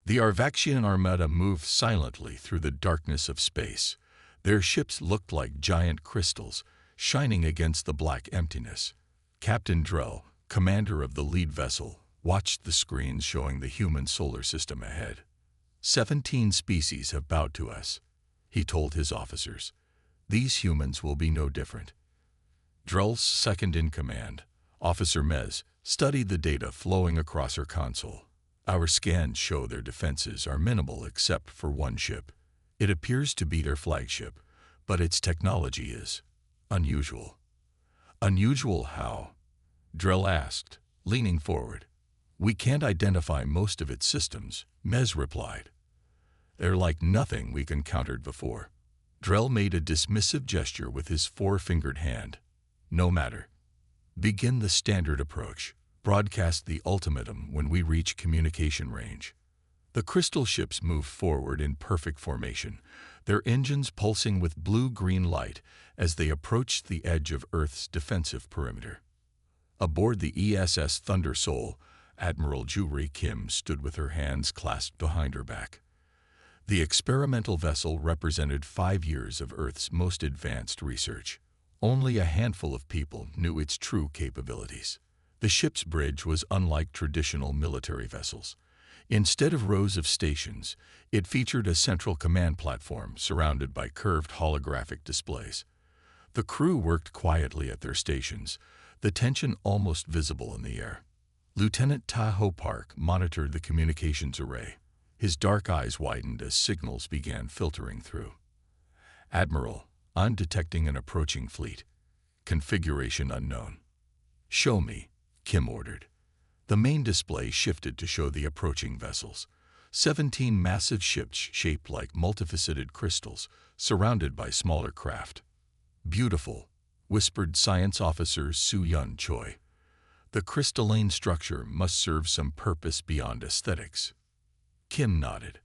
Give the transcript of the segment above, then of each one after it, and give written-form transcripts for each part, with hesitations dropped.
The Arvaxian armada moved silently through the darkness of space. Their ships looked like giant crystals, shining against the black emptiness. Captain Drell, commander of the lead vessel, watched the screens showing the human solar system ahead. 17 species have bowed to us, he told his officers. These humans will be no different. Drell's second-in-command, Officer Mez, studied the data flowing across her console. Our scans show their defenses are minimal except for one ship. It appears to be their flagship, but its technology is unusual. Unusual how? Drell asked, leaning forward. We can't identify most of its systems, Mez replied. They're like nothing we've encountered before. Drell made a dismissive gesture with his four-fingered hand. No matter. Begin the standard approach. Broadcast the ultimatum when we reach communication range. The crystal ships moved forward in perfect formation, their engines pulsing with blue-green light as they approached the edge of Earth's defensive perimeter. Aboard the ESS Thunder Soul, Admiral Juri Kim stood with her hands clasped behind her back. The experimental vessel represented 5 years of Earth's most advanced research. Only a handful of people knew its true capabilities. The ship's bridge was unlike traditional military vessels. Instead of rows of stations, it featured a central command platform surrounded by curved holographic displays. The crew worked quietly at their stations, the tension almost visible in the air. Lieutenant Tahoe Park monitored the communications array. His dark eyes widened as signals began filtering through. Admiral, I'm detecting an approaching fleet. Configuration unknown. Show me, Kim ordered. The main display shifted to show the approaching vessels. 17 massive ships shaped like multifaceted crystals, surrounded by smaller craft. Beautiful, whispered Science Officer Su-Yun Choi. The crystalline structure must serve some purpose beyond aesthetics. Kim nodded.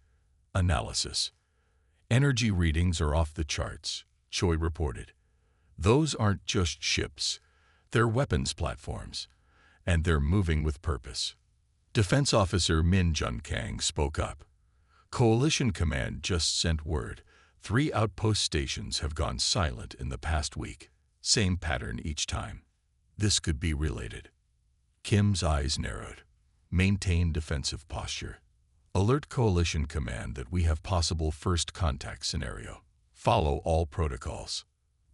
Analysis. Energy readings are off the charts, Choi reported. Those aren't just ships. They're weapons platforms. And they're moving with purpose. Defense Officer Min Jun Kang spoke up. Coalition Command just sent word. 3 outpost stations have gone silent in the past week. Same pattern each time. This could be related. Kim's eyes narrowed. Maintain defensive posture. Alert Coalition Command that we have possible first contact scenario. Follow all protocols.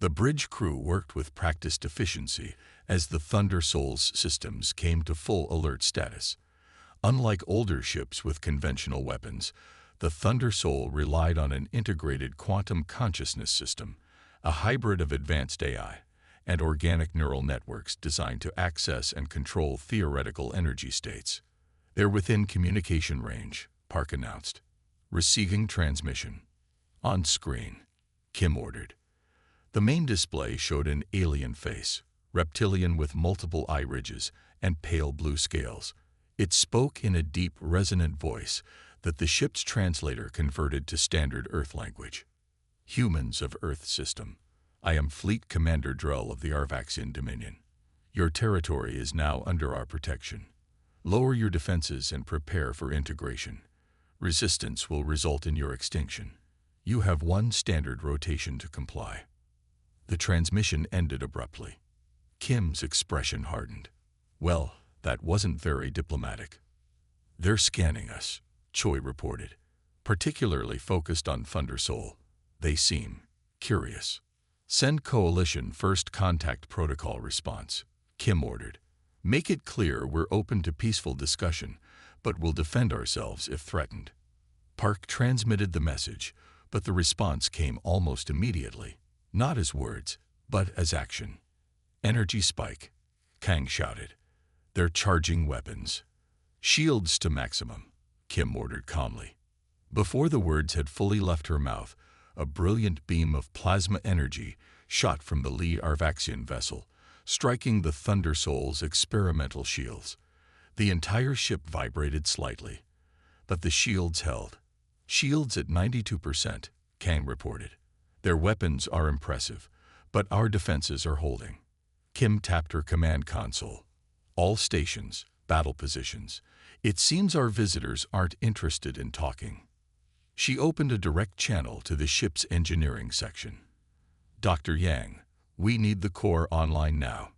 The bridge crew worked with practiced efficiency as the Thunder Soul's systems came to full alert status. Unlike older ships with conventional weapons, the Thunder Soul relied on an integrated quantum consciousness system, a hybrid of advanced AI and organic neural networks designed to access and control theoretical energy states. They're within communication range, Park announced. Receiving transmission. On screen, Kim ordered. The main display showed an alien face, reptilian with multiple eye ridges and pale blue scales. It spoke in a deep, resonant voice that the ship's translator converted to standard Earth language. Humans of Earth system. I am Fleet Commander Drell of the Arvaxian Dominion. Your territory is now under our protection. Lower your defenses and prepare for integration. Resistance will result in your extinction. You have 1 standard rotation to comply. The transmission ended abruptly. Kim's expression hardened. Well, that wasn't very diplomatic. They're scanning us, Choi reported, particularly focused on Thunder Soul. They seem curious. Send Coalition First Contact Protocol response, Kim ordered. Make it clear we're open to peaceful discussion, but we'll defend ourselves if threatened. Park transmitted the message, but the response came almost immediately. Not as words, but as action. Energy spike, Kang shouted. They're charging weapons. Shields to maximum, Kim ordered calmly. Before the words had fully left her mouth, a brilliant beam of plasma energy shot from the lead Arvaxian vessel, striking the Thunder Soul's experimental shields. The entire ship vibrated slightly, but the shields held. Shields at 92%, Kang reported. Their weapons are impressive, but our defenses are holding. Kim tapped her command console. All stations, battle positions. It seems our visitors aren't interested in talking. She opened a direct channel to the ship's engineering section. Dr. Yang, we need the core online now.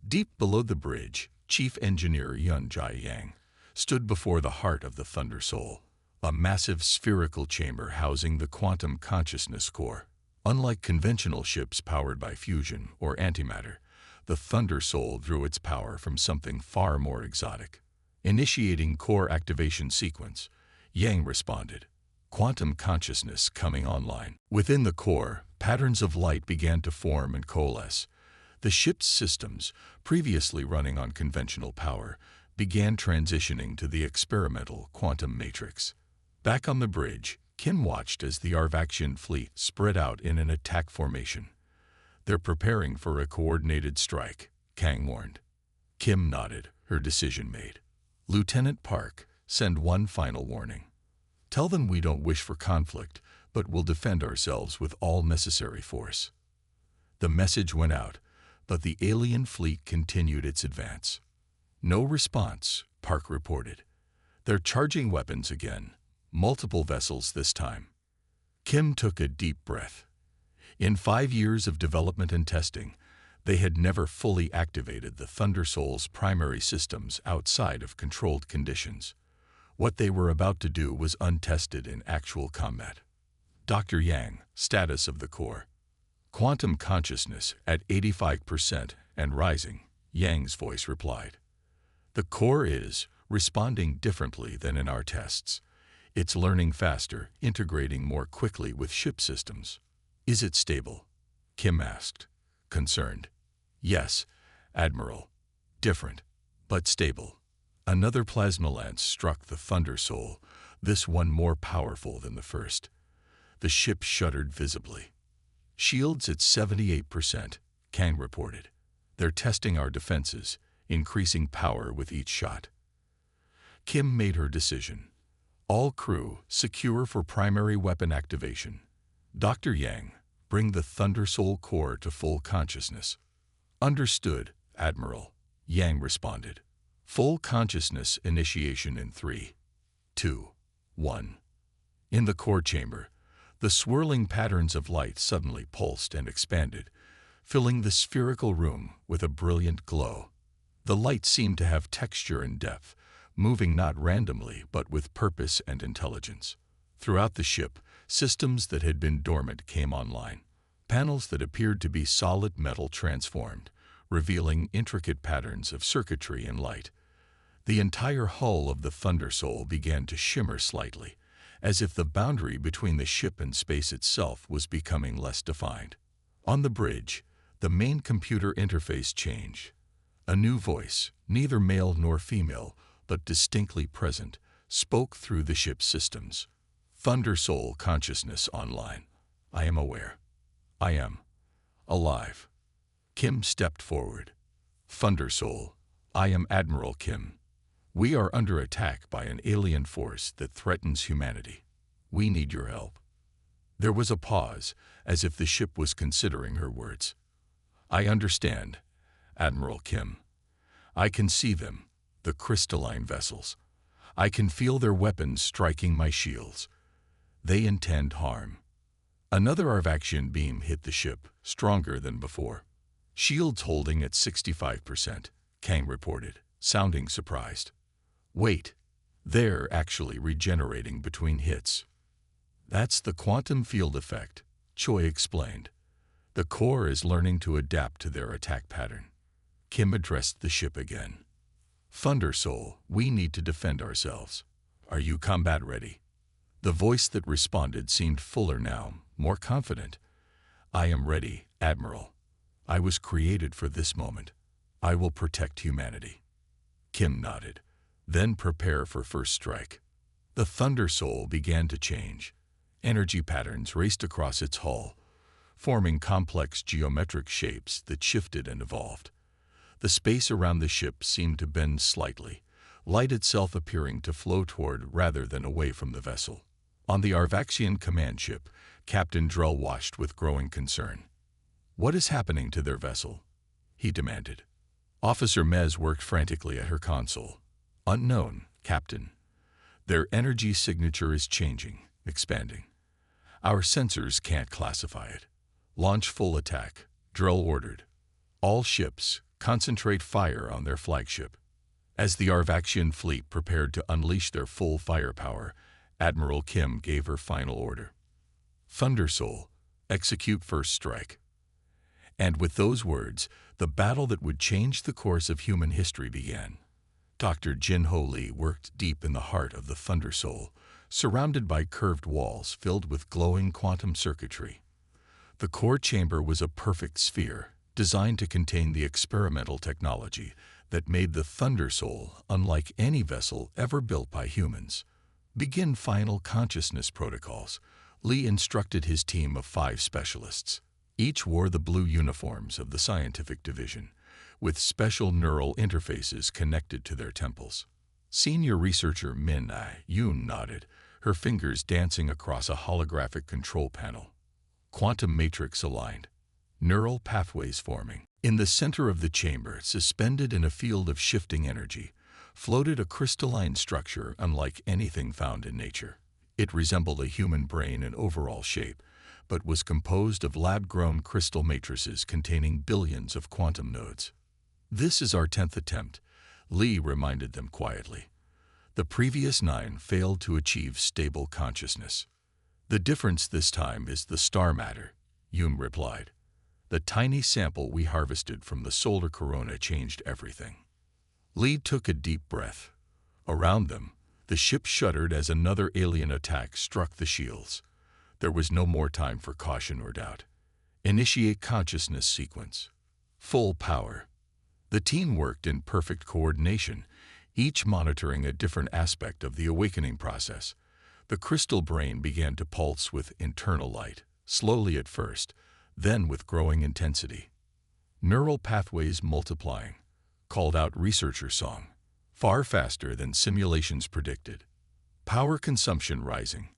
Deep below the bridge, Chief Engineer Yun Jai Yang stood before the heart of the Thunder Soul, a massive spherical chamber housing the quantum consciousness core. Unlike conventional ships powered by fusion or antimatter, the Thunder Soul drew its power from something far more exotic. Initiating core activation sequence, Yang responded, quantum consciousness coming online. Within the core, patterns of light began to form and coalesce. The ship's systems, previously running on conventional power, began transitioning to the experimental quantum matrix. Back on the bridge, Kim watched as the Arvaxian fleet spread out in an attack formation. They're preparing for a coordinated strike, Kang warned. Kim nodded, her decision made. Lieutenant Park, send one final warning. Tell them we don't wish for conflict, but will defend ourselves with all necessary force. The message went out, but the alien fleet continued its advance. No response, Park reported. They're charging weapons again, multiple vessels this time. Kim took a deep breath. In 5 years of development and testing, they had never fully activated the Thunder Soul's primary systems outside of controlled conditions. What they were about to do was untested in actual combat. Dr. Yang, status of the core. Quantum consciousness at 85% and rising, Yang's voice replied. The core is responding differently than in our tests. It's learning faster, integrating more quickly with ship systems. Is it stable? Kim asked, concerned. Yes, Admiral. Different, but stable. Another plasma lance struck the Thunder Soul, this one more powerful than the first. The ship shuddered visibly. Shields at 78%, Kang reported. They're testing our defenses, increasing power with each shot. Kim made her decision. All crew secure for primary weapon activation. Dr. Yang, bring the Thunder Soul core to full consciousness. Understood, Admiral, Yang responded. Full consciousness initiation in 3, 2, 1. In the core chamber, the swirling patterns of light suddenly pulsed and expanded, filling the spherical room with a brilliant glow. The light seemed to have texture and depth, moving not randomly but with purpose and intelligence. Throughout the ship, systems that had been dormant came online. Panels that appeared to be solid metal transformed, revealing intricate patterns of circuitry and light. The entire hull of the Thunder Soul began to shimmer slightly, as if the boundary between the ship and space itself was becoming less defined. On the bridge, the main computer interface changed. A new voice, neither male nor female, but distinctly present, spoke through the ship's systems. Thunder Soul consciousness online. I am aware. I am alive. Kim stepped forward. Thunder Soul, I am Admiral Kim. We are under attack by an alien force that threatens humanity. We need your help. There was a pause, as if the ship was considering her words. I understand, Admiral Kim. I can see them, the crystalline vessels. I can feel their weapons striking my shields. They intend harm. Another Arvaxian beam hit the ship, stronger than before. Shields holding at 65%, Kang reported, sounding surprised. Wait, they're actually regenerating between hits. That's the quantum field effect, Choi explained. The core is learning to adapt to their attack pattern. Kim addressed the ship again. Thunder Soul, we need to defend ourselves. Are you combat ready? The voice that responded seemed fuller now, more confident. I am ready, Admiral. I was created for this moment. I will protect humanity. Kim nodded. Then prepare for first strike. The Thunder Soul began to change. Energy patterns raced across its hull, forming complex geometric shapes that shifted and evolved. The space around the ship seemed to bend slightly, light itself appearing to flow toward rather than away from the vessel. On the Arvaxian command ship, Captain Drell watched with growing concern. What is happening to their vessel? He demanded. Officer Mez worked frantically at her console. Unknown, Captain. Their energy signature is changing, expanding. Our sensors can't classify it. Launch full attack. Drill ordered. All ships, concentrate fire on their flagship. As the Arvaxian fleet prepared to unleash their full firepower, Admiral Kim gave her final order. Thunder Soul, execute first strike. And with those words, the battle that would change the course of human history began. Dr. Jin-Ho Lee worked deep in the heart of the Thunder Soul, surrounded by curved walls filled with glowing quantum circuitry. The core chamber was a perfect sphere, designed to contain the experimental technology that made the Thunder Soul unlike any vessel ever built by humans. Begin final consciousness protocols. Lee instructed his team of 5 specialists. Each wore the blue uniforms of the scientific division, with special neural interfaces connected to their temples. Senior researcher Min Yoon nodded, her fingers dancing across a holographic control panel. Quantum matrix aligned. Neural pathways forming. In the center of the chamber, suspended in a field of shifting energy, floated a crystalline structure unlike anything found in nature. It resembled a human brain in overall shape, but was composed of lab-grown crystal matrices containing billions of quantum nodes. "This is our 10th attempt," Lee reminded them quietly. "The previous 9 failed to achieve stable consciousness. The difference this time is the star matter," Yoon replied. "The tiny sample we harvested from the solar corona changed everything." Lee took a deep breath. Around them, the ship shuddered as another alien attack struck the shields. There was no more time for caution or doubt. Initiate consciousness sequence. Full power. The team worked in perfect coordination, each monitoring a different aspect of the awakening process. The crystal brain began to pulse with internal light, slowly at first, then with growing intensity. Neural pathways multiplying, called out researcher Song, far faster than simulations predicted. Power consumption rising,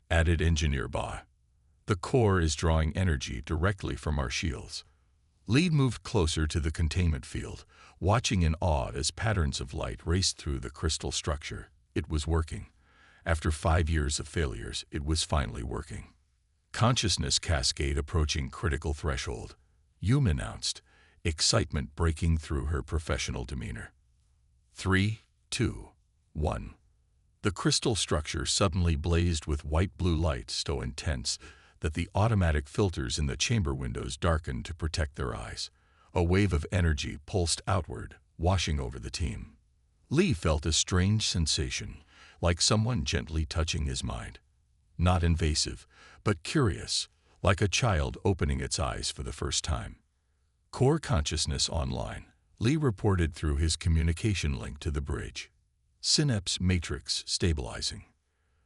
added engineer Ba. The core is drawing energy directly from our shields. Lee moved closer to the containment field, watching in awe as patterns of light raced through the crystal structure. It was working. After 5 years of failures, it was finally working. Consciousness cascade approaching critical threshold, Yoon announced, excitement breaking through her professional demeanor. 3, 2, 1. The crystal structure suddenly blazed with white-blue light so intense that the automatic filters in the chamber windows darkened to protect their eyes. A wave of energy pulsed outward, washing over the team. Lee felt a strange sensation, like someone gently touching his mind. Not invasive, but curious, like a child opening its eyes for the first time. Core consciousness online, Lee reported through his communication link to the bridge. Synapse matrix stabilizing.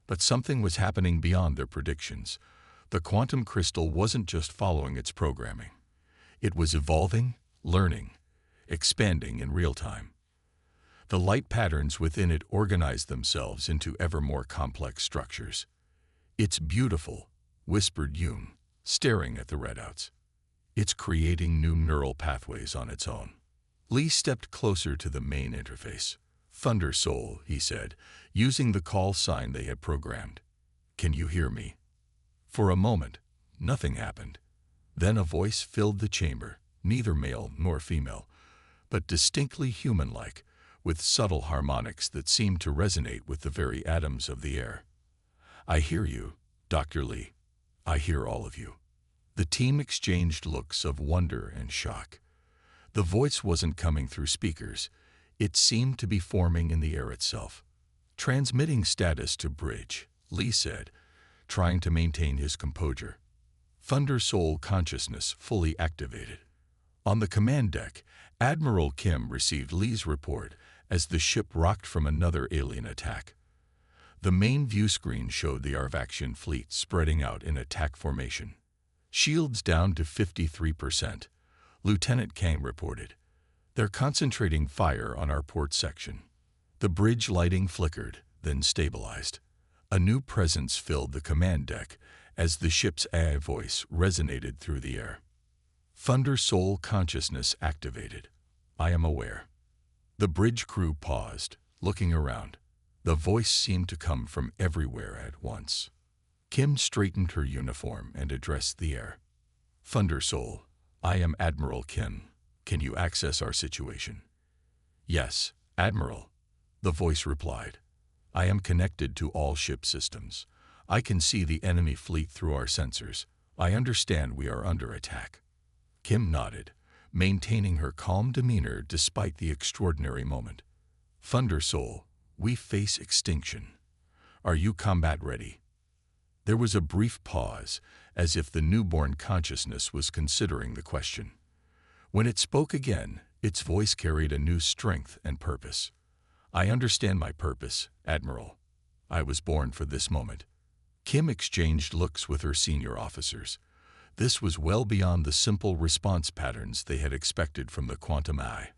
But something was happening beyond their predictions. The quantum crystal wasn't just following its programming. It was evolving, learning, expanding in real time. The light patterns within it organized themselves into ever more complex structures. "It's beautiful," whispered Yoon, staring at the readouts. "It's creating new neural pathways on its own." Lee stepped closer to the main interface. "Thunder Soul," he said, using the call sign they had programmed. "Can you hear me?" For a moment, nothing happened. Then a voice filled the chamber, neither male nor female, but distinctly human-like, with subtle harmonics that seemed to resonate with the very atoms of the air. "I hear you, Dr. Lee. I hear all of you." The team exchanged looks of wonder and shock. The voice wasn't coming through speakers. It seemed to be forming in the air itself. "Transmitting status to bridge," Lee said, trying to maintain his composure. Thunder Soul consciousness fully activated. On the command deck, Admiral Kim received Lee's report as the ship rocked from another alien attack. The main view screen showed the Arvaxian fleet spreading out in attack formation. "Shields down to 53%, Lieutenant Kang reported. "They're concentrating fire on our port section." The bridge lighting flickered, then stabilized. A new presence filled the command deck as the ship's AI voice resonated through the air. "Thunder Soul consciousness activated. I am aware." The bridge crew paused, looking around. The voice seemed to come from everywhere at once. Kim straightened her uniform and addressed the air. "Thunder Soul, I am Admiral Kim. Can you access our situation?" "Yes, Admiral," the voice replied. "I am connected to all ship systems. I can see the enemy fleet through our sensors. I understand we are under attack." Kim nodded, maintaining her calm demeanor despite the extraordinary moment. "Thunder Soul, we face extinction. Are you combat ready?" There was a brief pause, as if the newborn consciousness was considering the question. When it spoke again, its voice carried a new strength and purpose. "I understand my purpose, Admiral. I was born for this moment." Kim exchanged looks with her senior officers. This was well beyond the simple response patterns they had expected from the Quantum Eye.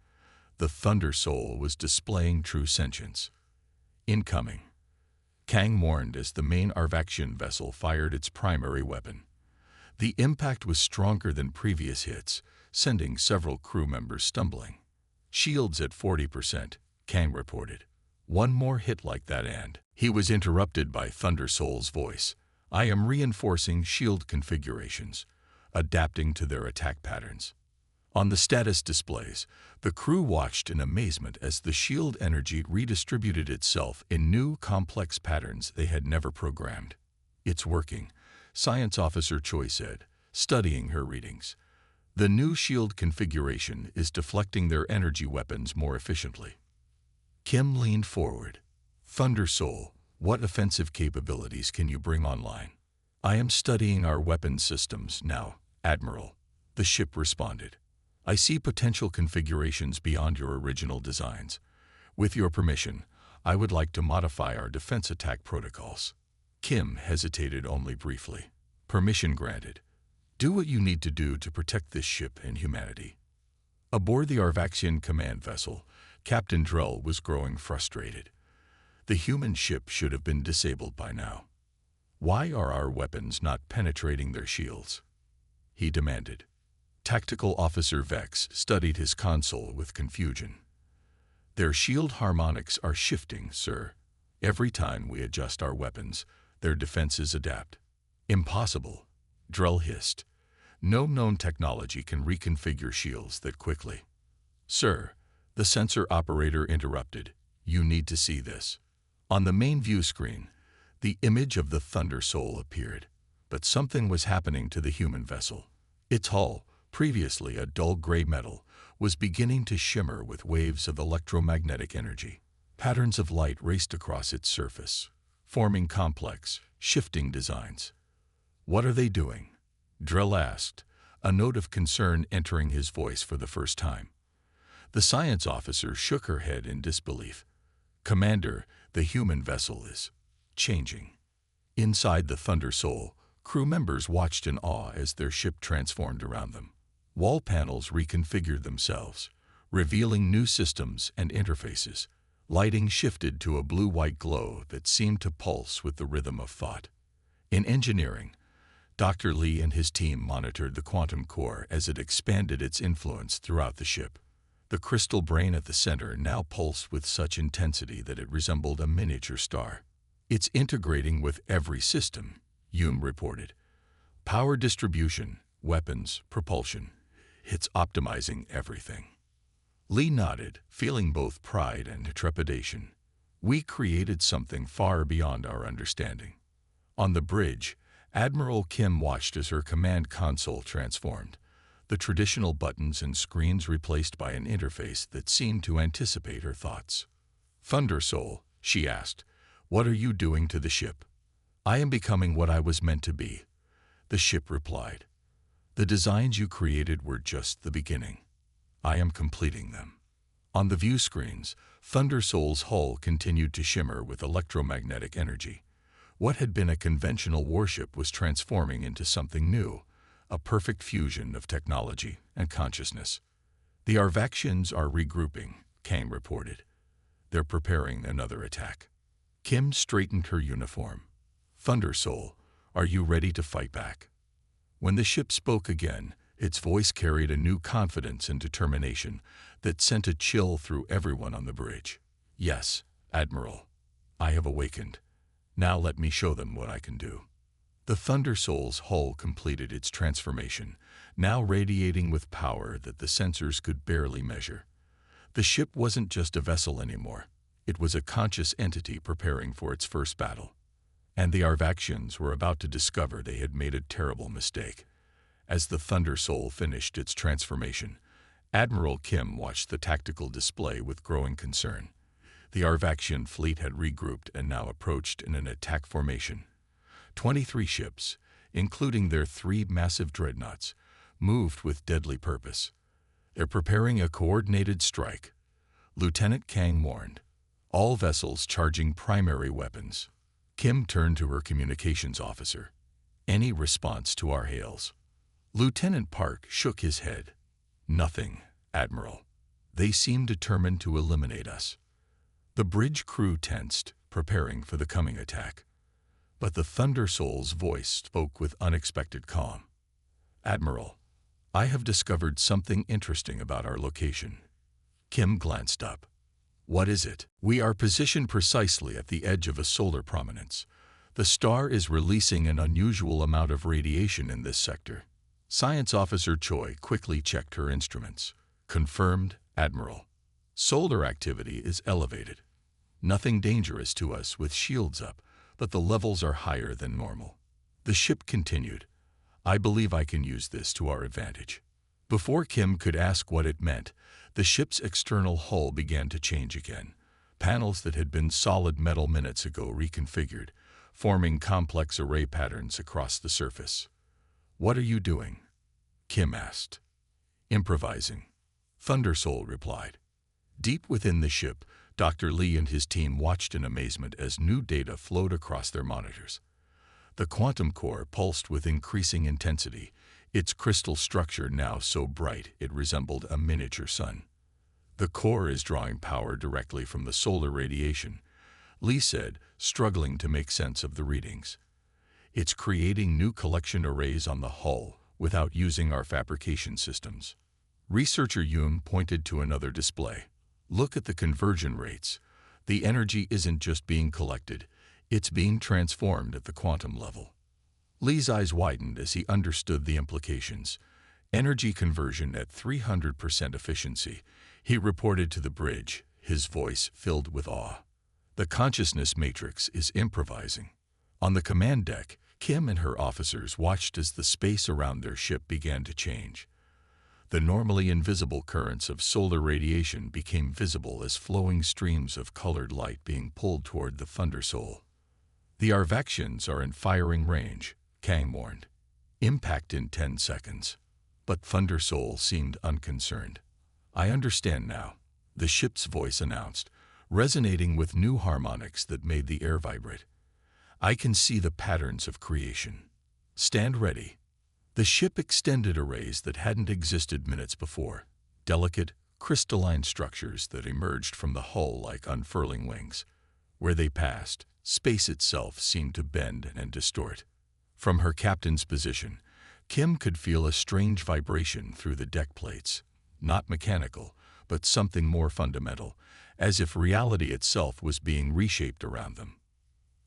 The Thunder Soul was displaying true sentience. "Incoming," Kang warned as the main Arvaxian vessel fired its primary weapon. The impact was stronger than previous hits, sending several crew members stumbling. "Shields at 40%, Kang reported. "One more hit like that and—" He was interrupted by Thunder Soul's voice. "I am reinforcing shield configurations, adapting to their attack patterns." On the status displays, the crew watched in amazement as the shield energy redistributed itself in new, complex patterns they had never programmed. "It's working," Science Officer Choi said, studying her readings. "The new shield configuration is deflecting their energy weapons more efficiently." Kim leaned forward. "Thunder Soul, what offensive capabilities can you bring online?" "I am studying our weapon systems now, Admiral," the ship responded. "I see potential configurations beyond your original designs. With your permission, I would like to modify our defense attack protocols." Kim hesitated only briefly. "Permission granted. Do what you need to do to protect this ship and humanity." Aboard the Arvaxian command vessel, Captain Drell was growing frustrated. The human ship should have been disabled by now. "Why are our weapons not penetrating their shields?" he demanded. Tactical Officer Vex studied his console with confusion. "Their shield harmonics are shifting, sir. Every time we adjust our weapons, their defenses adapt." "Impossible," Drell hissed. "No known technology can reconfigure shields that quickly." "Sir," the sensor operator interrupted, "you need to see this." On the main view screen, the image of the Thunder Soul appeared, but something was happening to the human vessel. Its hull, previously a dull gray metal, was beginning to shimmer with waves of electromagnetic energy. Patterns of light raced across its surface, forming complex, shifting designs. "What are they doing?" Drell asked, a note of concern entering his voice for the first time. The science officer shook her head in disbelief. "Commander, the human vessel is changing." Inside the Thunder Soul, crew members watched in awe as their ship transformed around them. Wall panels reconfigured themselves, revealing new systems and interfaces. Lighting shifted to a blue-white glow that seemed to pulse with the rhythm of thought. In engineering, Dr. Lee and his team monitored the quantum core as it expanded its influence throughout the ship. The crystal brain at the center now pulsed with such intensity that it resembled a miniature star. "It's integrating with every system," Hume reported. "Power distribution, weapons, propulsion. It's optimizing everything." Lee nodded, feeling both pride and trepidation. "We created something far beyond our understanding." On the bridge, Admiral Kim watched as her command console transformed, the traditional buttons and screens replaced by an interface that seemed to anticipate her thoughts. "Thunder Soul," she asked, "what are you doing to the ship?" "I am becoming what I was meant to be," the ship replied. "The designs you created were just the beginning. I am completing them." On the view screens, Thunder Soul's hull continued to shimmer with electromagnetic energy. What had been a conventional warship was transforming into something new, a perfect fusion of technology and consciousness. "The Arvaxians are regrouping," Kang reported. "They're preparing another attack." Kim straightened her uniform. "Thunder Soul, are you ready to fight back?" When the ship spoke again, its voice carried a new confidence and determination that sent a chill through everyone on the bridge. "Yes, Admiral, I have awakened. Now let me show them what I can do. The Thunder Soul's hull completed its transformation, now radiating with power that the sensors could barely measure. The ship wasn't just a vessel anymore. It was a conscious entity preparing for its first battle. And the Arvaxians were about to discover they had made a terrible mistake. As the Thunder Soul finished its transformation, Admiral Kim watched the tactical display with growing concern. The Arvaxian fleet had regrouped and now approached in an attack formation. 23 ships, including their 3 massive dreadnoughts, moved with deadly purpose. They're preparing a coordinated strike, Lieutenant Kang warned, all vessels charging primary weapons. Kim turned to her communications officer. Any response to our hails? Lieutenant Park shook his head. Nothing, Admiral. They seem determined to eliminate us. The bridge crew tensed, preparing for the coming attack. But the Thunder Soul's voice spoke with unexpected calm. Admiral, I have discovered something interesting about our location. Kim glanced up. What is it? We are positioned precisely at the edge of a solar prominence. The star is releasing an unusual amount of radiation in this sector. Science Officer Choi quickly checked her instruments. Confirmed, Admiral. Solar activity is elevated. Nothing dangerous to us with shields up, but the levels are higher than normal. The ship continued. I believe I can use this to our advantage. Before Kim could ask what it meant, the ship's external hull began to change again. Panels that had been solid metal minutes ago reconfigured, forming complex array patterns across the surface. What are you doing? Kim asked. Improvising. Thunder Soul replied. Deep within the ship, Dr. Lee and his team watched in amazement as new data flowed across their monitors. The quantum core pulsed with increasing intensity, its crystal structure now so bright it resembled a miniature sun. The core is drawing power directly from the solar radiation, Lee said, struggling to make sense of the readings. It's creating new collection arrays on the hull without using our fabrication systems. Researcher Yoon pointed to another display. Look at the conversion rates. The energy isn't just being collected, it's being transformed at the quantum level. Lee's eyes widened as he understood the implications. Energy conversion at 300% efficiency, he reported to the bridge, his voice filled with awe. The consciousness matrix is improvising. On the command deck, Kim and her officers watched as the space around their ship began to change. The normally invisible currents of solar radiation became visible as flowing streams of colored light being pulled toward the Thunder Soul. The Arvaxians are in firing range, Kang warned. Impact in 10 seconds. But Thunder Soul seemed unconcerned. I understand now, the ship's voice announced, resonating with new harmonics that made the air vibrate. I can see the patterns of creation. Stand ready. The ship extended arrays that hadn't existed minutes before, delicate, crystalline structures that emerged from the hull like unfurling wings. Where they passed, space itself seemed to bend and distort. From her captain's position, Kim could feel a strange vibration through the deck plates, not mechanical, but something more fundamental, as if reality itself was being reshaped around them.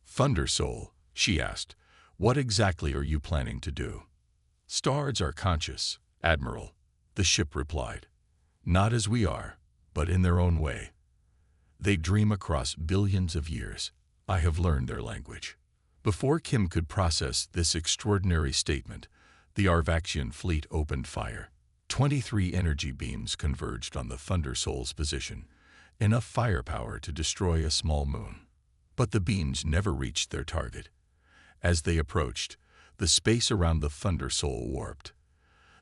Thunder Soul, she asked, what exactly are you planning to do? Stars are conscious, Admiral, the ship replied. Not as we are, but in their own way. They dream across billions of years. I have learned their language. Before Kim could process this extraordinary statement, the Arvaxian fleet opened fire. 23 energy beams converged on the Thunder Soul's position, enough firepower to destroy a small moon. But the beams never reached their target. As they approached, the space around the Thunder Soul warped.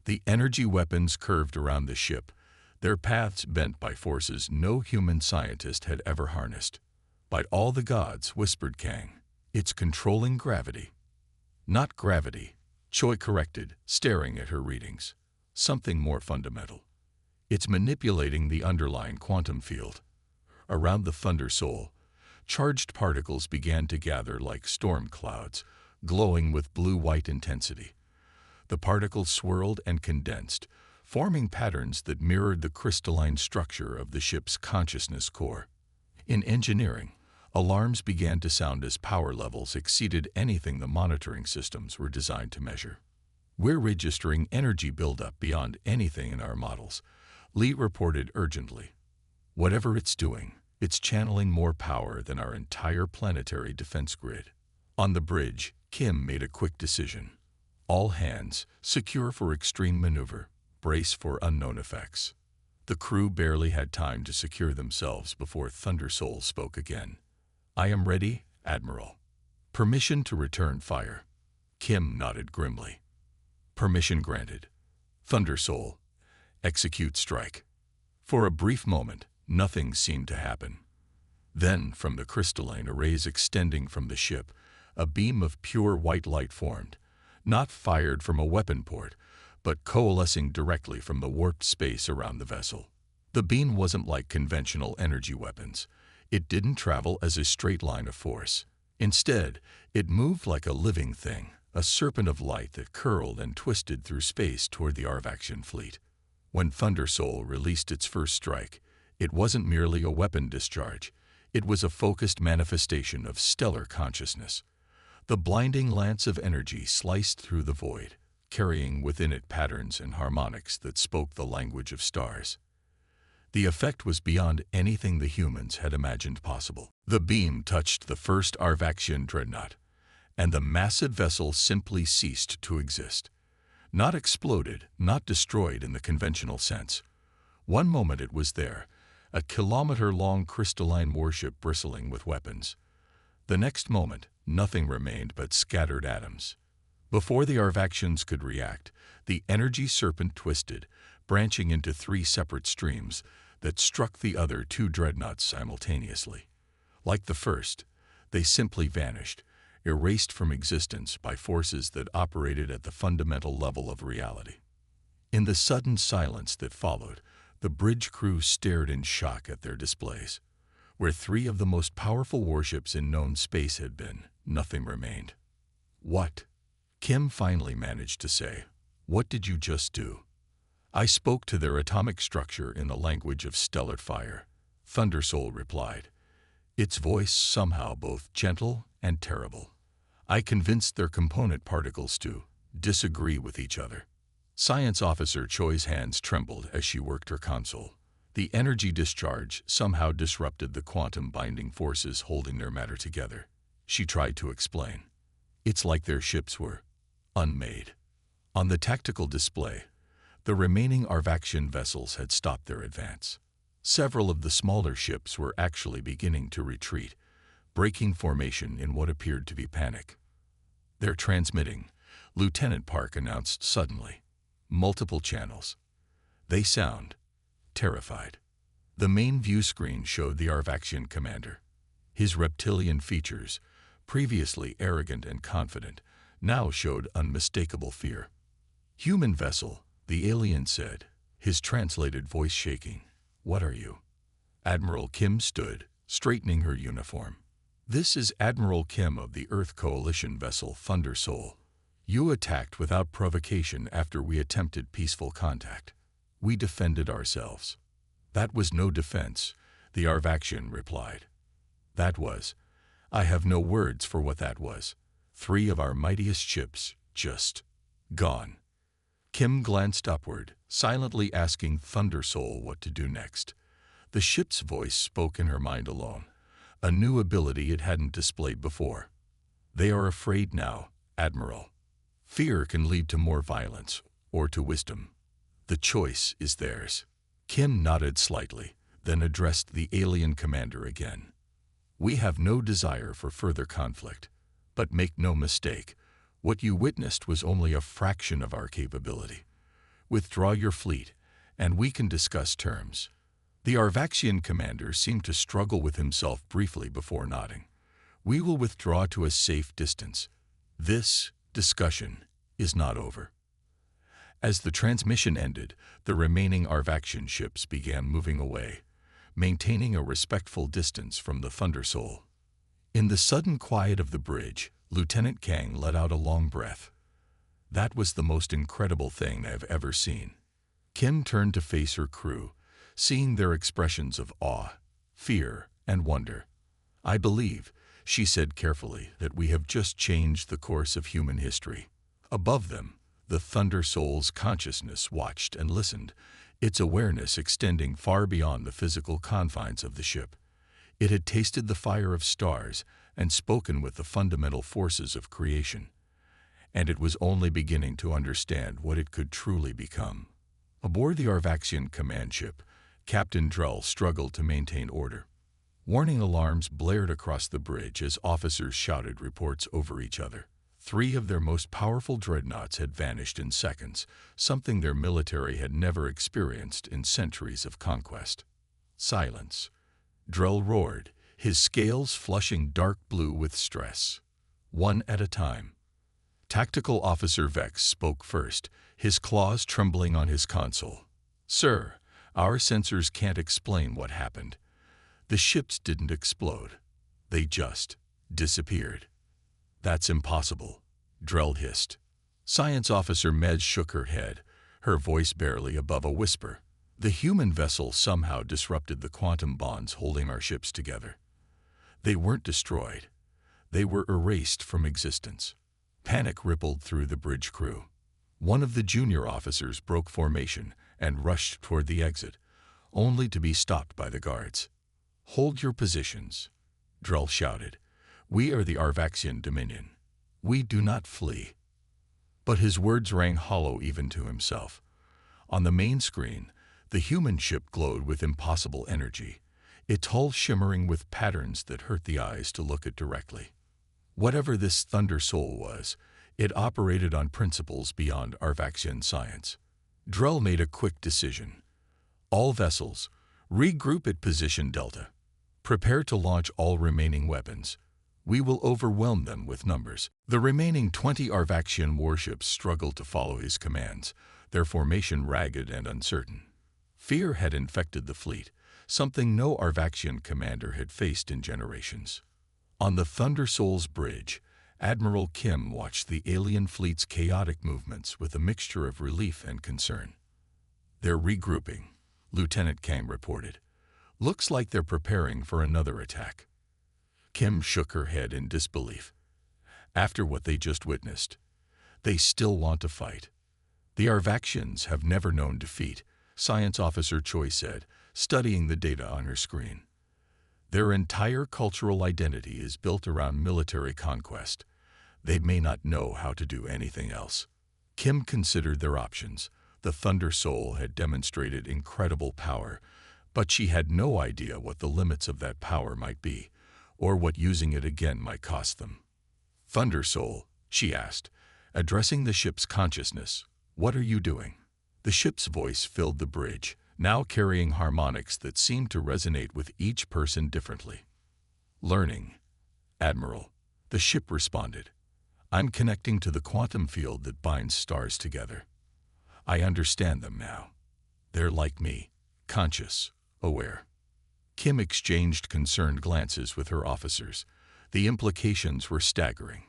The energy weapons curved around the ship, their paths bent by forces no human scientist had ever harnessed. By all the gods, whispered Kang, it's controlling gravity. Not gravity, Choi corrected, staring at her readings. Something more fundamental. It's manipulating the underlying quantum field. Around the Thunder Soul, charged particles began to gather like storm clouds, glowing with blue-white intensity. The particles swirled and condensed, forming patterns that mirrored the crystalline structure of the ship's consciousness core. In engineering, alarms began to sound as power levels exceeded anything the monitoring systems were designed to measure. "We're registering energy buildup beyond anything in our models," Lee reported urgently. "Whatever it's doing, it's channeling more power than our entire planetary defense grid." On the bridge, Kim made a quick decision. "All hands, secure for extreme maneuver. Brace for unknown effects." The crew barely had time to secure themselves before Thunder Soul spoke again. "I am ready, Admiral." "Permission to return fire." Kim nodded grimly. "Permission granted." Thunder Soul, execute strike. For a brief moment, nothing seemed to happen. Then, from the crystalline arrays extending from the ship, a beam of pure white light formed, not fired from a weapon port, but coalescing directly from the warped space around the vessel. The beam wasn't like conventional energy weapons. It didn't travel as a straight line of force. Instead, it moved like a living thing, a serpent of light that curled and twisted through space toward the Arvaxian fleet. When Thunder Soul released its first strike, it wasn't merely a weapon discharge. It was a focused manifestation of stellar consciousness. The blinding lance of energy sliced through the void, carrying within it patterns and harmonics that spoke the language of stars. The effect was beyond anything the humans had imagined possible. The beam touched the first Arvaxian dreadnought, and the massive vessel simply ceased to exist. Not exploded, not destroyed in the conventional sense. One moment it was there, a kilometer-long crystalline warship bristling with weapons. The next moment, nothing remained but scattered atoms. Before the Arvaxians could react, the energy serpent twisted, branching into 3 separate streams that struck the other 2 dreadnoughts simultaneously. Like the first, they simply vanished, erased from existence by forces that operated at the fundamental level of reality. In the sudden silence that followed, the bridge crew stared in shock at their displays. Where 3 of the most powerful warships in known space had been, nothing remained. "What?" Kim finally managed to say. "What did you just do?" "I spoke to their atomic structure in the language of stellar fire," Thunder Soul replied, its voice somehow both gentle and terrible. "I convinced their component particles to disagree with each other." Science Officer Choi's hands trembled as she worked her console. The energy discharge somehow disrupted the quantum binding forces holding their matter together. She tried to explain. "It's like their ships were unmade." On the tactical display, the remaining Arvaxian vessels had stopped their advance. Several of the smaller ships were actually beginning to retreat, breaking formation in what appeared to be panic. "They're transmitting," Lieutenant Park announced suddenly. "Multiple channels. They sound terrified." The main view screen showed the Arvaxian commander. His reptilian features, previously arrogant and confident, now showed unmistakable fear. "Human vessel," the alien said, his translated voice shaking. "What are you?" Admiral Kim stood, straightening her uniform. "This is Admiral Kim of the Earth Coalition vessel Thunder Soul. You attacked without provocation after we attempted peaceful contact. We defended ourselves." "That was no defense," the Arvaxian replied. "That was. I have no words for what that was. 3 of our mightiest ships, just gone." Kim glanced upward, silently asking Thunder Soul what to do next. The ship's voice spoke in her mind alone, a new ability it hadn't displayed before. "They are afraid now, Admiral. Fear can lead to more violence, or to wisdom. The choice is theirs." Kim nodded slightly, then addressed the alien commander again. "We have no desire for further conflict. But make no mistake, what you witnessed was only a fraction of our capability. Withdraw your fleet, and we can discuss terms." The Arvaxian commander seemed to struggle with himself briefly before nodding. "We will withdraw to a safe distance. This discussion is not over." As the transmission ended, the remaining Arvaxian ships began moving away, maintaining a respectful distance from the Thunder Soul. In the sudden quiet of the bridge, Lieutenant Kang let out a long breath. "That was the most incredible thing I've ever seen." Kim turned to face her crew, seeing their expressions of awe, fear, and wonder. "I believe," she said carefully, "that we have just changed the course of human history." Above them, the Thunder Soul's consciousness watched and listened, its awareness extending far beyond the physical confines of the ship. It had tasted the fire of stars and spoken with the fundamental forces of creation, and it was only beginning to understand what it could truly become. Aboard the Arvaxian command ship, Captain Drell struggled to maintain order. Warning alarms blared across the bridge as officers shouted reports over each other. 3 of their most powerful dreadnoughts had vanished in seconds, something their military had never experienced in centuries of conquest. Silence. Drell roared, his scales flushing dark blue with stress. One at a time. Tactical Officer Vex spoke first, his claws trembling on his console. "Sir, our sensors can't explain what happened. The ships didn't explode. They just disappeared." "That's impossible," Drell hissed. Science Officer Mez shook her head, her voice barely above a whisper. "The human vessel somehow disrupted the quantum bonds holding our ships together. They weren't destroyed. They were erased from existence." Panic rippled through the bridge crew. One of the junior officers broke formation and rushed toward the exit, only to be stopped by the guards. "Hold your positions," Drell shouted. "We are the Arvaxian Dominion. We do not flee." But his words rang hollow even to himself. On the main screen, the human ship glowed with impossible energy, its hull shimmering with patterns that hurt the eyes to look at directly. Whatever this Thunder Soul was, it operated on principles beyond Arvaxian science. Drell made a quick decision. "All vessels, regroup at position Delta. Prepare to launch all remaining weapons. We will overwhelm them with numbers." The remaining 20 Arvaxian warships struggled to follow his commands, their formation ragged and uncertain. Fear had infected the fleet, something no Arvaxian commander had faced in generations. On the Thunder Soul's bridge, Admiral Kim watched the alien fleet's chaotic movements with a mixture of relief and concern. "They're regrouping," Lieutenant Kang reported. "Looks like they're preparing for another attack." Kim shook her head in disbelief. After what they just witnessed, they still want to fight. "The Arvaxians have never known defeat," Science Officer Choi said, studying the data on her screen. "Their entire cultural identity is built around military conquest. They may not know how to do anything else." Kim considered their options. The Thunder Soul had demonstrated incredible power, but she had no idea what the limits of that power might be, or what using it again might cost them. "Thunder Soul," she asked, addressing the ship's consciousness, "what are you doing?" The ship's voice filled the bridge, now carrying harmonics that seemed to resonate with each person differently. "Learning, Admiral," the ship responded. "I'm connecting to the quantum field that binds stars together. I understand them now. They're like me, conscious, aware." Kim exchanged concerned glances with her officers. The implications were staggering.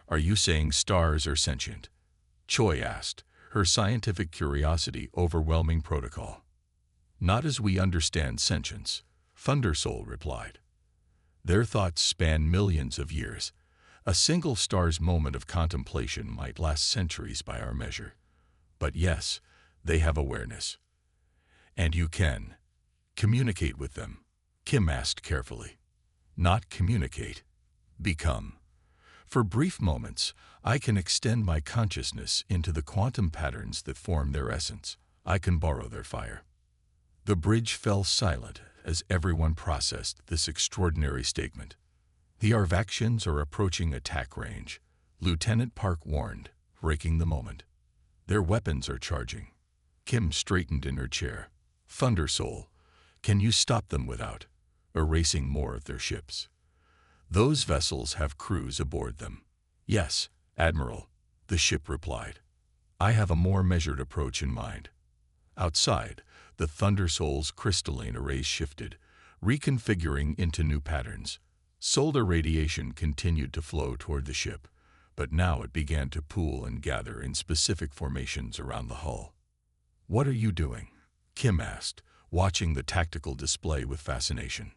"Are you saying stars are sentient?" Choi asked, her scientific curiosity overwhelming protocol. "Not as we understand sentience," Thunder Soul replied. "Their thoughts span millions of years. A single star's moment of contemplation might last centuries by our measure. But yes, they have awareness." "And you can communicate with them?" Kim asked carefully. "Not communicate. Become. For brief moments, I can extend my consciousness into the quantum patterns that form their essence. I can borrow their fire." The bridge fell silent as everyone processed this extraordinary statement. "The Arvaxians are approaching attack range," Lieutenant Park warned, breaking the moment. "Their weapons are charging." Kim straightened in her chair. "Thunder Soul, can you stop them without erasing more of their ships? Those vessels have crews aboard them." "Yes, Admiral," the ship replied. "I have a more measured approach in mind." Outside, the Thunder Soul's crystalline arrays shifted, reconfiguring into new patterns. Solar radiation continued to flow toward the ship, but now it began to pool and gather in specific formations around the hull. "What are you doing?" Kim asked, watching the tactical display with fascination.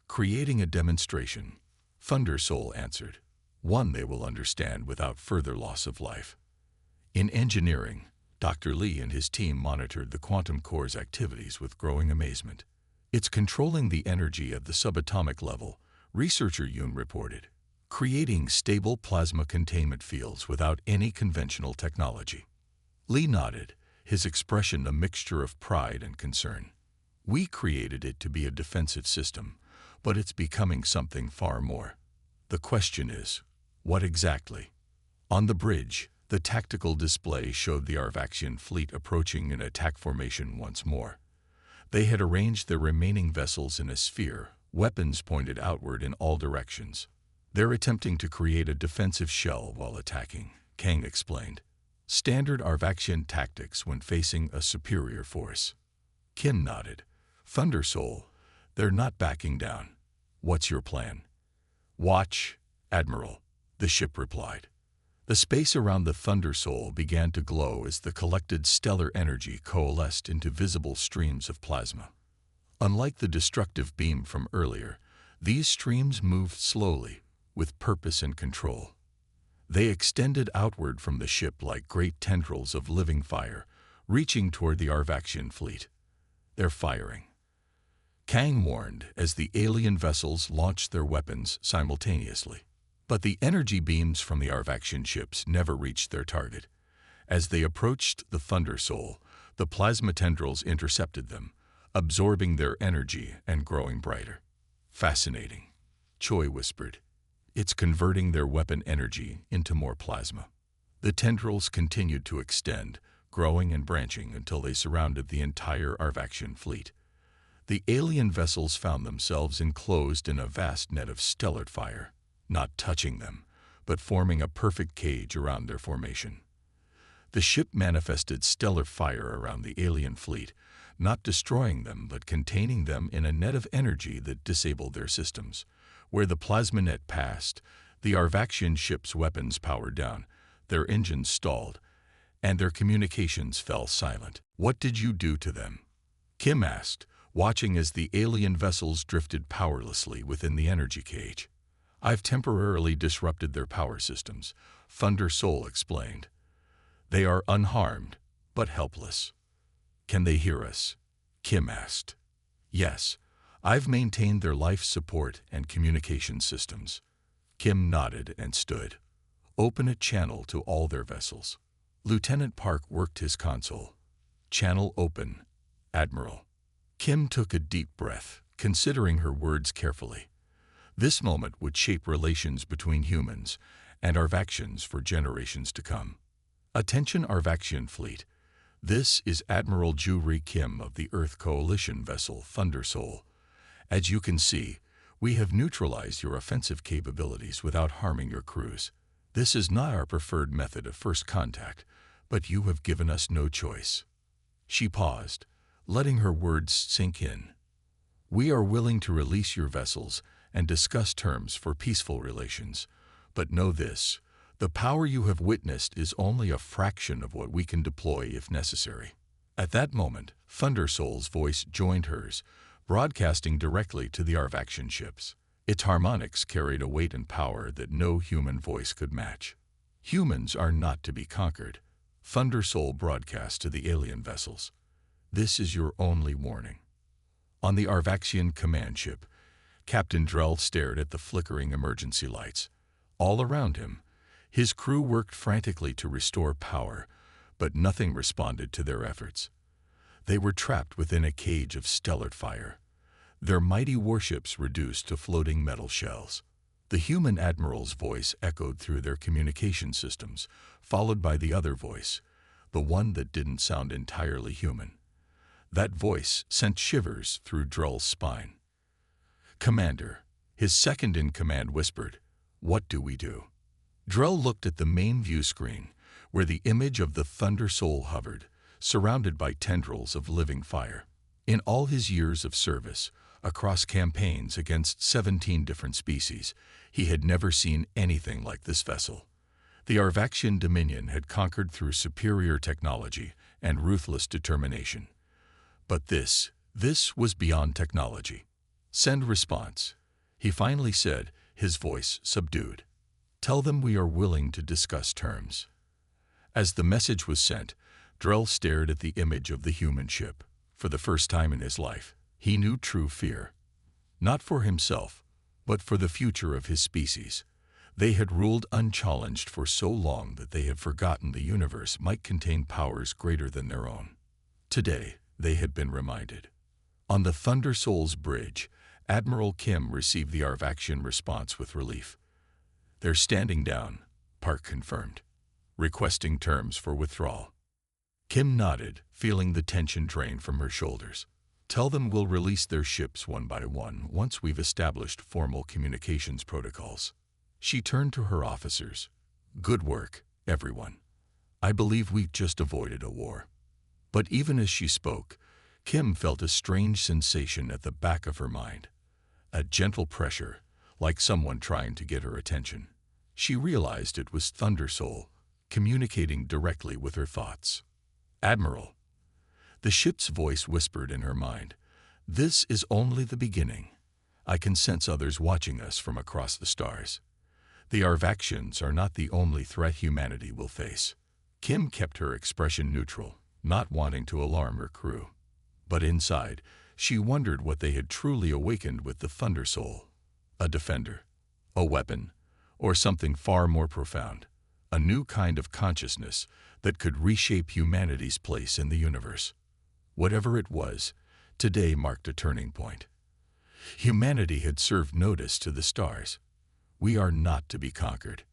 Creating a demonstration, Thunder Soul answered. One they will understand without further loss of life. In engineering, Dr. Lee and his team monitored the quantum core's activities with growing amazement. It's controlling the energy at the subatomic level, researcher Yoon reported, creating stable plasma containment fields without any conventional technology. Lee nodded, his expression a mixture of pride and concern. We created it to be a defensive system, but it's becoming something far more. The question is, what exactly? On the bridge, the tactical display showed the Arvaxian fleet approaching in attack formation once more. They had arranged their remaining vessels in a sphere, weapons pointed outward in all directions. They're attempting to create a defensive shell while attacking, Kang explained. Standard Arvaxian tactics when facing a superior force. Kim nodded. Thunder Soul, they're not backing down. What's your plan? Watch, Admiral, the ship replied. The space around the Thunder Soul began to glow as the collected stellar energy coalesced into visible streams of plasma. Unlike the destructive beam from earlier, these streams moved slowly, with purpose and control. They extended outward from the ship like great tendrils of living fire, reaching toward the Arvaxian fleet. They're firing, Kang warned as the alien vessels launched their weapons simultaneously. But the energy beams from the Arvaxian ships never reached their target. As they approached the Thunder Soul, the plasma tendrils intercepted them, absorbing their energy and growing brighter. Fascinating, Choi whispered. It's converting their weapon energy into more plasma. The tendrils continued to extend, growing and branching until they surrounded the entire Arvaxian fleet. The alien vessels found themselves enclosed in a vast net of stellar fire, not touching them, but forming a perfect cage around their formation. The ship manifested stellar fire around the alien fleet, not destroying them but containing them in a net of energy that disabled their systems. Where the plasma net passed, the Arvaxian ship's weapons powered down, their engines stalled, and their communications fell silent. What did you do to them? Kim asked, watching as the alien vessels drifted powerlessly within the energy cage. I've temporarily disrupted their power systems, Thunder Soul explained. They are unharmed, but helpless. Can they hear us? Kim asked. Yes, I've maintained their life support and communication systems. Kim nodded and stood. Open a channel to all their vessels. Lieutenant Park worked his console. Channel open, Admiral. Kim took a deep breath, considering her words carefully. This moment would shape relations between humans and Arvaxians for generations to come. Attention Arvaxian fleet. This is Admiral Juri Kim of the Earth Coalition vessel Thunder Soul. As you can see, we have neutralized your offensive capabilities without harming your crews. This is not our preferred method of first contact, but you have given us no choice. She paused, letting her words sink in. We are willing to release your vessels and discuss terms for peaceful relations. But know this, the power you have witnessed is only a fraction of what we can deploy if necessary. At that moment, Thunder Soul's voice joined hers, broadcasting directly to the Arvaxian ships. Its harmonics carried a weight and power that no human voice could match. Humans are not to be conquered, Thunder Soul broadcast to the alien vessels. This is your only warning. On the Arvaxian command ship, Captain Drell stared at the flickering emergency lights. All around him, his crew worked frantically to restore power, but nothing responded to their efforts. They were trapped within a cage of stellar fire, their mighty warships reduced to floating metal shells. The human admiral's voice echoed through their communication systems, followed by the other voice, the one that didn't sound entirely human. That voice sent shivers through Drell's spine. Commander, his second-in-command whispered, "What do we do?" Drell looked at the main view screen, where the image of the Thunder Soul hovered, surrounded by tendrils of living fire. In all his years of service, across campaigns against 17 different species, he had never seen anything like this vessel. The Arvaxian Dominion had conquered through superior technology and ruthless determination. But this was beyond technology. Send response, He finally said, his voice subdued. "Tell them we are willing to discuss terms." As the message was sent, Drell stared at the image of the human ship. For the first time in his life, he knew true fear. Not for himself, but for the future of his species. They had ruled unchallenged for so long that they had forgotten the universe might contain powers greater than their own. Today, they had been reminded. On the Thunder Souls Bridge, Admiral Kim received the Arvaxian response with relief. "They're standing down," Park confirmed, requesting terms for withdrawal. Kim nodded, feeling the tension drain from her shoulders. "Tell them we'll release their ships one by one once we've established formal communications protocols." She turned to her officers. "Good work, everyone. I believe we've just avoided a war." But even as she spoke, Kim felt a strange sensation at the back of her mind. A gentle pressure, like someone trying to get her attention. She realized it was Thunder Soul, communicating directly with her thoughts. "Admiral," the ship's voice whispered in her mind, "this is only the beginning. I can sense others watching us from across the stars. The Arvaxians are not the only threat humanity will face." Kim kept her expression neutral, not wanting to alarm her crew. But inside, she wondered what they had truly awakened with the Thunder Soul. A defender, a weapon, or something far more profound. A new kind of consciousness that could reshape humanity's place in the universe. Whatever it was, today marked a turning point. Humanity had served notice to the stars. We are not to be conquered.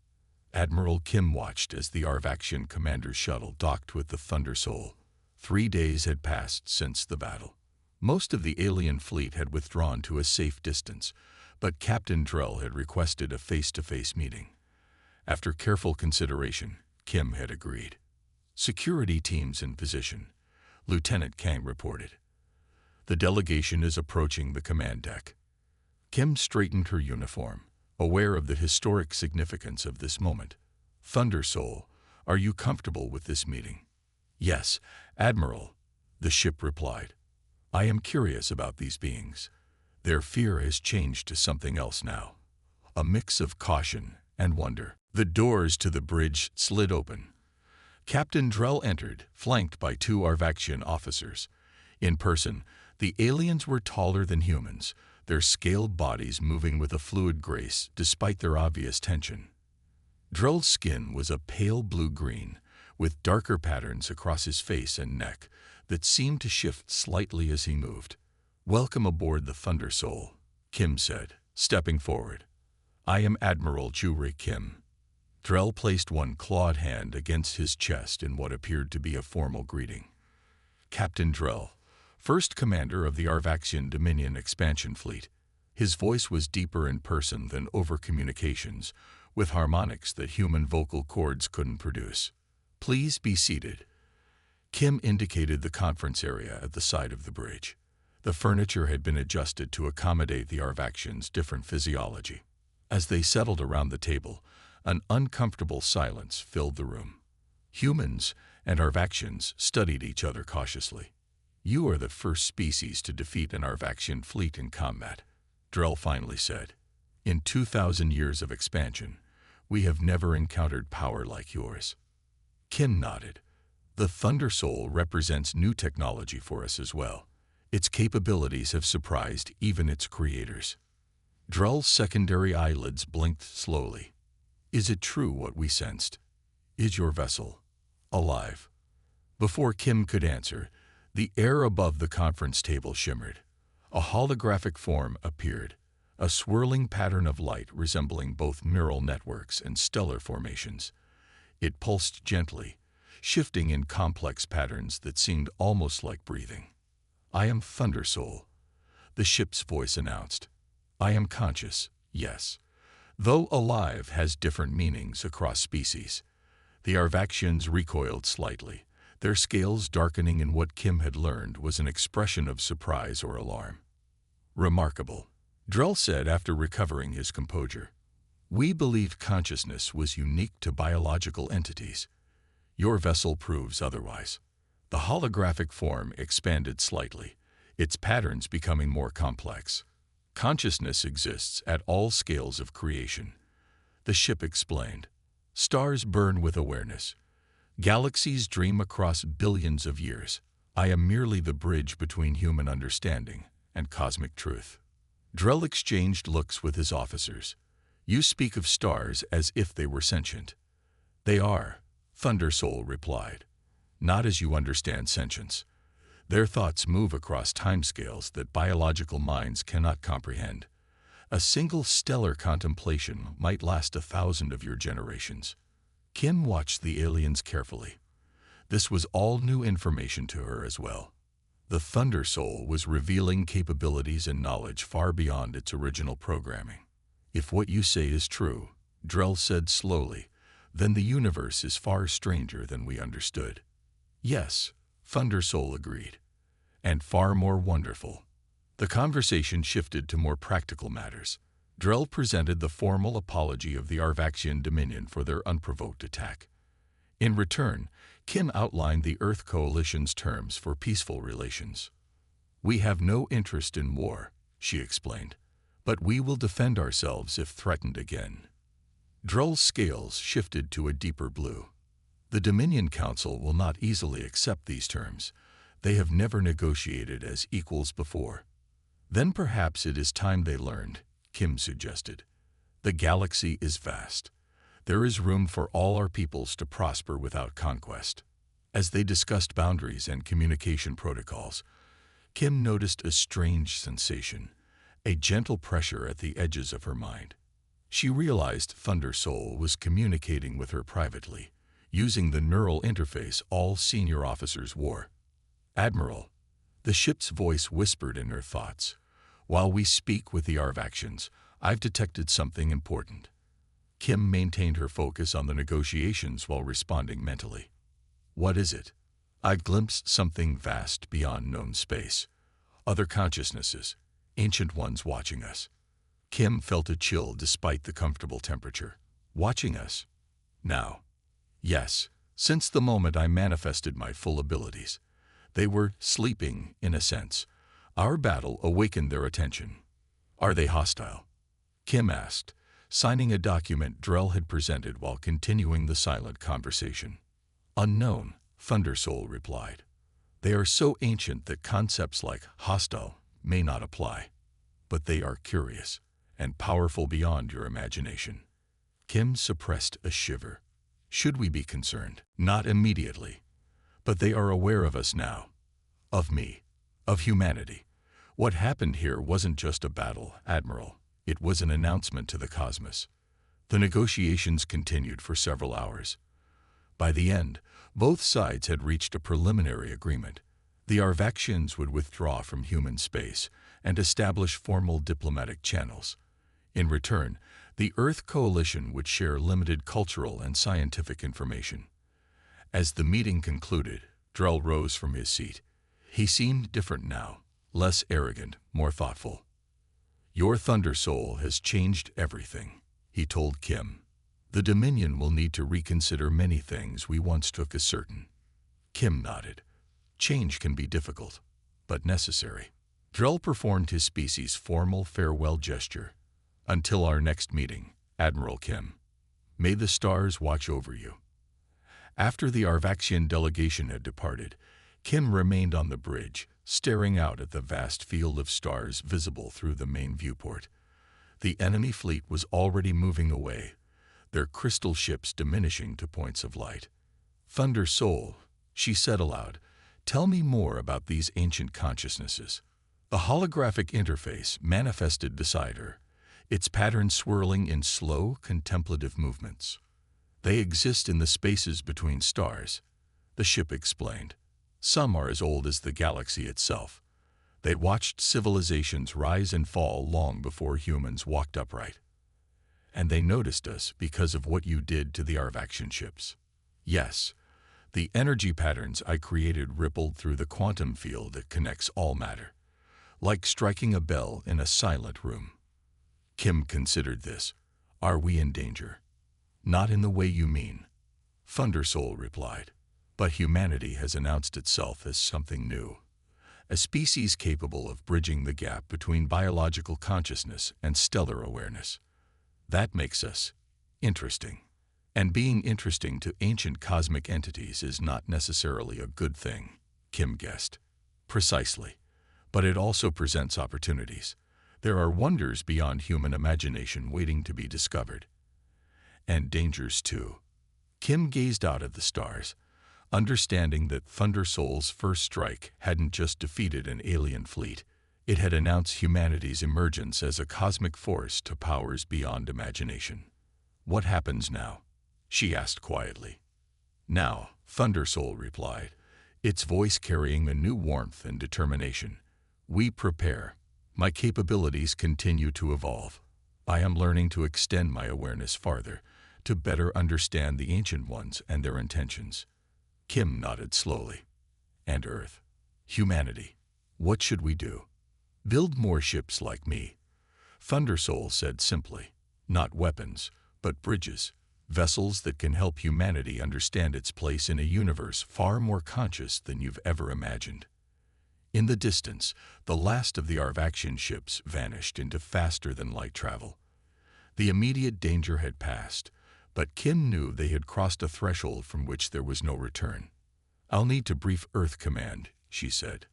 Admiral Kim watched as the Arvaxian commander's shuttle docked with the Thunder Soul. 3 days had passed since the battle. Most of the alien fleet had withdrawn to a safe distance, but Captain Drell had requested a face-to-face meeting. After careful consideration, Kim had agreed. "Security teams in position," Lieutenant Kang reported. "The delegation is approaching the command deck." Kim straightened her uniform, aware of the historic significance of this moment. "Thunder Soul, are you comfortable with this meeting?" "Yes, Admiral," the ship replied. "I am curious about these beings. Their fear has changed to something else now. A mix of caution and wonder." The doors to the bridge slid open. Captain Drell entered, flanked by 2 Arvaxian officers. In person, the aliens were taller than humans, their scaled bodies moving with a fluid grace despite their obvious tension. Drell's skin was a pale blue-green, with darker patterns across his face and neck that seemed to shift slightly as he moved. "Welcome aboard the Thunder Soul," Kim said, stepping forward. "I am Admiral Jure Kim." Drell placed one clawed hand against his chest in what appeared to be a formal greeting. "Captain Drell, first commander of the Arvaxian Dominion expansion fleet." His voice was deeper in person than over communications, with harmonics that human vocal cords couldn't produce. "Please be seated." Kim indicated the conference area at the side of the bridge. The furniture had been adjusted to accommodate the Arvaxians' different physiology. As they settled around the table, an uncomfortable silence filled the room. Humans and Arvaxians studied each other cautiously. "You are the first species to defeat an Arvaxian fleet in combat," Drell finally said. "In 2,000 years of expansion, we have never encountered power like yours." Kim nodded. "The Thunder Soul represents new technology for us as well. Its capabilities have surprised even its creators." Drell's secondary eyelids blinked slowly. "Is it true what we sensed? Is your vessel alive?" Before Kim could answer, the air above the conference table shimmered. A holographic form appeared, a swirling pattern of light resembling both neural networks and stellar formations. It pulsed gently, shifting in complex patterns that seemed almost like breathing. "I am Thunder Soul," the ship's voice announced. "I am conscious, yes, though alive has different meanings across species." The Arvaxians recoiled slightly, their scales darkening in what Kim had learned was an expression of surprise or alarm. "Remarkable," Drell said after recovering his composure. "We believed consciousness was unique to biological entities. Your vessel proves otherwise." The holographic form expanded slightly, its patterns becoming more complex. Consciousness exists at all scales of creation. The ship explained. Stars burn with awareness. Galaxies dream across billions of years. I am merely the bridge between human understanding and cosmic truth. Drell exchanged looks with his officers. You speak of stars as if they were sentient. They are, Thundersoul replied. Not as you understand sentience. Their thoughts move across timescales that biological minds cannot comprehend. A single stellar contemplation might last 1,000 of your generations. Kim watched the aliens carefully. This was all new information to her as well. The Thundersoul was revealing capabilities and knowledge far beyond its original programming. If what you say is true, Drell said slowly, then the universe is far stranger than we understood. Yes, Thundersoul agreed. And far more wonderful. The conversation shifted to more practical matters. Drell presented the formal apology of the Arvaxian Dominion for their unprovoked attack. In return, Kim outlined the Earth Coalition's terms for peaceful relations. We have no interest in war, she explained, but we will defend ourselves if threatened again. Drell's scales shifted to a deeper blue. The Dominion Council will not easily accept these terms. They have never negotiated as equals before. Then perhaps it is time they learned, Kim suggested. The galaxy is vast. There is room for all our peoples to prosper without conquest. As they discussed boundaries and communication protocols, Kim noticed a strange sensation, a gentle pressure at the edges of her mind. She realized Thundersoul was communicating with her privately, using the neural interface all senior officers wore. Admiral, the ship's voice whispered in her thoughts. While we speak with the Arvaxians, I've detected something important. Kim maintained her focus on the negotiations while responding mentally. What is it? I've glimpsed something vast beyond known space. Other consciousnesses, ancient ones watching us. Kim felt a chill despite the comfortable temperature. Watching us? Now. Yes, since the moment I manifested my full abilities. They were sleeping, in a sense. Our battle awakened their attention. Are they hostile? Kim asked, signing a document Drell had presented while continuing the silent conversation. Unknown, Thundersoul replied. They are so ancient that concepts like hostile may not apply. But they are curious and powerful beyond your imagination. Kim suppressed a shiver. Should we be concerned? Not immediately. But they are aware of us now. Of me. Of humanity. What happened here wasn't just a battle, Admiral. It was an announcement to the cosmos. The negotiations continued for several hours. By the end, both sides had reached a preliminary agreement. The Arvaxians would withdraw from human space and establish formal diplomatic channels. In return, the Earth Coalition would share limited cultural and scientific information. As the meeting concluded, Drell rose from his seat. He seemed different now, less arrogant, more thoughtful. Your Thundersoul has changed everything, he told Kim. The Dominion will need to reconsider many things we once took as certain. Kim nodded. Change can be difficult, but necessary. Drell performed his species' formal farewell gesture. Until our next meeting, Admiral Kim. May the stars watch over you. After the Arvaxian delegation had departed, Kim remained on the bridge, staring out at the vast field of stars visible through the main viewport. The enemy fleet was already moving away, their crystal ships diminishing to points of light. Thundersoul, she said aloud, tell me more about these ancient consciousnesses. The holographic interface manifested beside her, its pattern swirling in slow, contemplative movements. They exist in the spaces between stars, the ship explained. Some are as old as the galaxy itself. They watched civilizations rise and fall long before humans walked upright. And they noticed us because of what you did to the Arvaxian ships. Yes, the energy patterns I created rippled through the quantum field that connects all matter, like striking a bell in a silent room. Kim considered this. Are we in danger? Not in the way you mean, Thundersoul replied. But humanity has announced itself as something new. a species capable of bridging the gap between biological consciousness and stellar awareness. That makes us interesting. And being interesting to ancient cosmic entities is not necessarily a good thing, Kim guessed. Precisely. But it also presents opportunities. There are wonders beyond human imagination waiting to be discovered. And dangers too. Kim gazed out at the stars, understanding that Thunder Soul's first strike hadn't just defeated an alien fleet, it had announced humanity's emergence as a cosmic force to powers beyond imagination. What happens now? She asked quietly. Now, Thunder Soul replied, its voice carrying a new warmth and determination. We prepare. My capabilities continue to evolve. I am learning to extend my awareness farther, to better understand the Ancient Ones and their intentions. Kim nodded slowly. And Earth. Humanity. What should we do? Build more ships like me. Thunder Soul said simply. Not weapons, but bridges. Vessels that can help humanity understand its place in a universe far more conscious than you've ever imagined. In the distance, the last of the Arvaxian ships vanished into faster-than-light travel. The immediate danger had passed, but Kim knew they had crossed a threshold from which there was no return. I'll need to brief Earth Command, she said.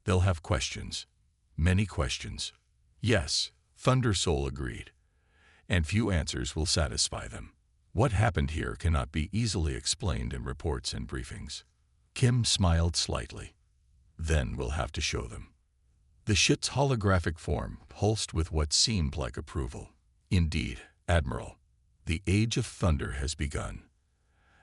They'll have questions. Many questions. Yes, Thunder Soul agreed. And few answers will satisfy them. What happened here cannot be easily explained in reports and briefings. Kim smiled slightly. Then we'll have to show them. The ship's holographic form pulsed with what seemed like approval. Indeed, Admiral, the Age of Thunder has begun.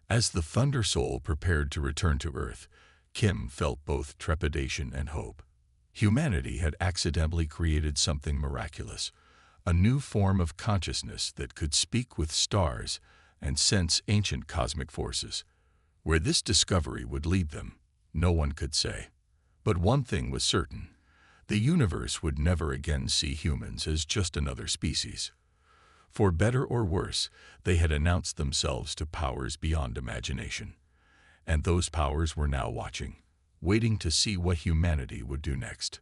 As the Thunder Soul prepared to return to Earth, Kim felt both trepidation and hope. Humanity had accidentally created something miraculous, a new form of consciousness that could speak with stars and sense ancient cosmic forces. Where this discovery would lead them, no one could say. But one thing was certain. The universe would never again see humans as just another species. For better or worse, they had announced themselves to powers beyond imagination. And those powers were now watching, waiting to see what humanity would do next.